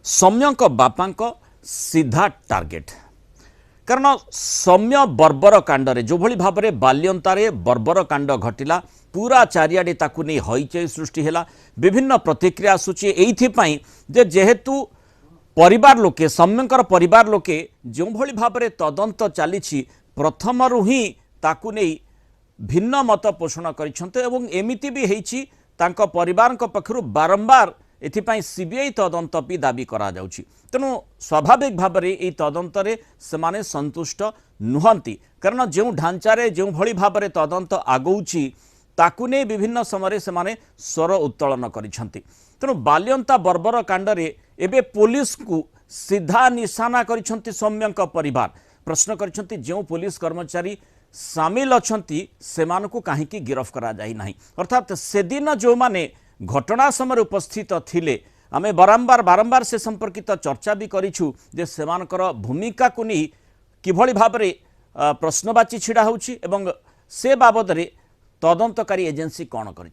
सौम्यଙ୍କ बापाଙ୍କ सीधा टार्गेट कारण सौम्य बर्बर कांडरे जो भली भाव में बाल्यंतारे बर्बर कांड घटिला पूरा चारिआडे ताकू नहीं हईचई सृष्टि है विभिन्न प्रतिक्रिया आसूची एइथिपाई जे जेहेतु परिवार लोके सौम्यंकर परिवार लोके जो भली भाव में तदंत चली प्रथम ही ताकू नहीं भिन्न मत पोषण कर एमिति भी होईची तांको परिवार पक्षरु बारंबार एथिपाई सीबीआई तदंत भी दाबी करा जाउची तेणु स्वाभाविक भाव में यह तदंत से संतुष्ट नुहंती कारण जो ढांचारे जो भली भाव में तदंत आगौची ताकू नहीं विभिन्न समय से स्वर उत्तोलन करिसेंती तेणु बाल्यंता बर्बर कांडरे एबे पुलिस को सीधा निशाना करिसेंती सौम्यंक परिवार प्रश्न करिसेंती जो पुलिस कर्मचारी सामिल अछंती सेमानकु काहेकि गिरफ करा जाई नाही अर्थात से दिन जो माने घटना समय उपस्थित थिले आमे बारंबार से संपर्कित चर्चा भी करिछु जे सेमानकर भूमिका को नहीं किभली भाव में प्रश्नवाची छिड़ा होउछि एवं से बाबद रे तदंतकारी एजेंसी कौन कर